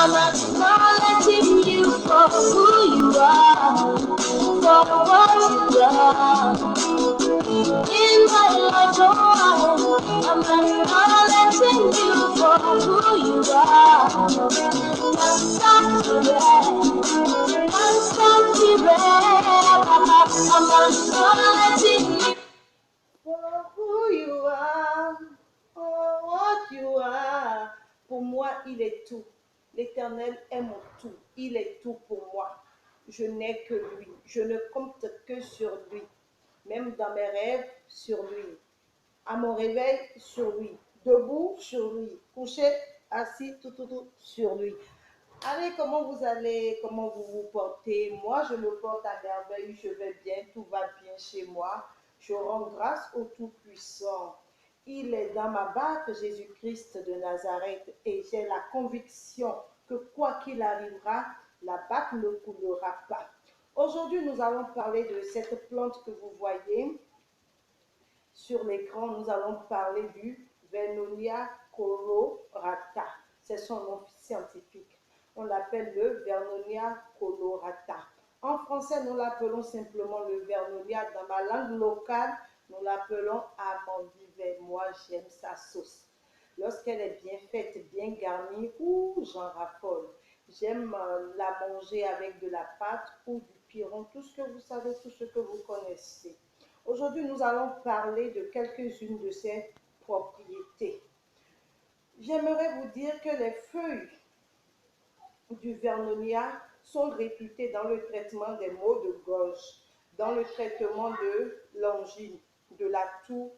I'm acknowledging you for who you are, for what you are. In my life, oh, I'm acknowledging you for who you are. I'm acknowledging you For who you are, for what you are. Pour moi, il est tout. L'Éternel est mon tout. Il est tout pour moi. Je n'ai que lui. Je ne compte que sur lui. Même dans mes rêves, sur lui. À mon réveil, sur lui. Debout, sur lui. Couché, assis, tout, sur lui. Allez, comment vous allez? Comment vous vous portez? Moi, je me porte à merveille, je vais bien, tout va bien chez moi. Je rends grâce au Tout-Puissant. Il est dans ma barque, Jésus-Christ de Nazareth, et j'ai la conviction que quoi qu'il arrivera, la barque ne coulera pas. Aujourd'hui, nous allons parler de cette plante que vous voyez sur l'écran. Nous allons parler du Vernonia colorata. C'est son nom scientifique. On l'appelle le Vernonia colorata. En français, nous l'appelons simplement le Vernonia. Dans ma langue locale, nous l'appelons amande d'hiver. Moi, j'aime sa sauce. Lorsqu'elle est bien faite, bien garnie, j'en raffole. J'aime la manger avec de la pâte ou du piron, tout ce que vous savez, tout ce que vous connaissez. Aujourd'hui, nous allons parler de quelques-unes de ses propriétés. J'aimerais vous dire que les feuilles du Vernonia sont réputées dans le traitement des maux de gorge, dans le traitement de l'angine, de la toux,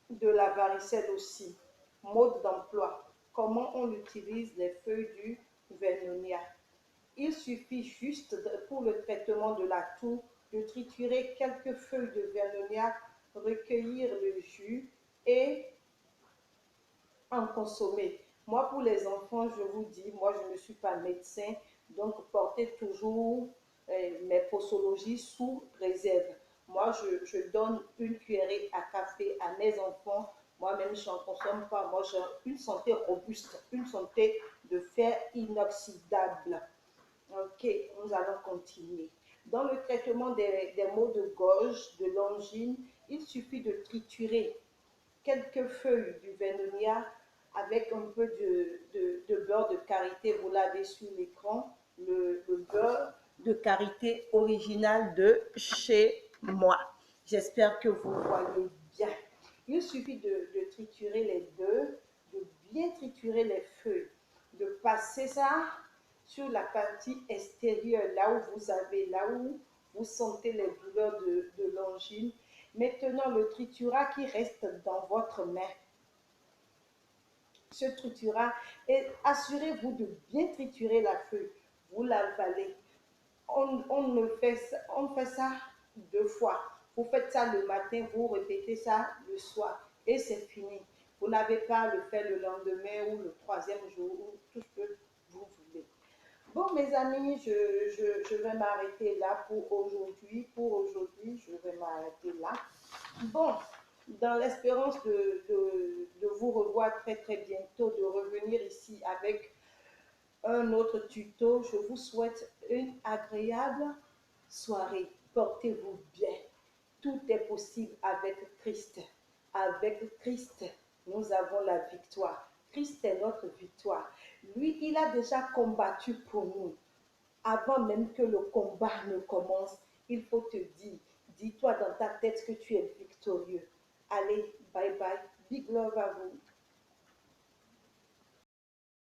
de la varicelle aussi. Mode d'emploi. Comment on utilise les feuilles du Vernonia? Il suffit juste pour le traitement de la toux de triturer quelques feuilles de Vernonia, recueillir le jus et en consommer. Moi, pour les enfants, je vous dis, moi, je ne suis pas médecin, donc portez toujours mes posologies sous réserve. Moi, je donne une cuillerée à café à mes enfants. Moi-même, je n'en consomme pas. Moi, j'ai une santé robuste, une santé de fer inoxydable. Ok, nous allons continuer. Dans le traitement des maux de gorge, de l'angine, il suffit de triturer quelques feuilles du Vernonia avec un peu de beurre de karité. Vous l'avez sur l'écran, le beurre de karité original de chez moi. J'espère que vous voyez bien. Il suffit de triturer les deux, de bien triturer les feuilles, de passer ça sur la partie extérieure, là où vous avez, là où vous sentez les douleurs de l'angine. Maintenant, le triturat qui reste dans votre main, ce triturat, et assurez-vous de bien triturer la feuille. Vous l'avalez. On fait ça 2 fois. Vous faites ça le matin, vous répétez ça le soir et c'est fini. Vous n'avez pas à le faire le lendemain ou le troisième jour ou tout ce que vous voulez. Bon, mes amis, je vais m'arrêter là pour aujourd'hui. Pour aujourd'hui, je vais m'arrêter là. Bon, dans l'espérance de vous revoir très très bientôt, de revenir ici avec un autre tuto, je vous souhaite une agréable soirée. Portez-vous bien. Tout est possible avec Christ. Avec Christ, nous avons la victoire. Christ est notre victoire. Lui, il a déjà combattu pour nous. Avant même que le combat ne commence, il faut te dire, dis-toi dans ta tête que tu es victorieux. Allez, bye bye. Big love à vous.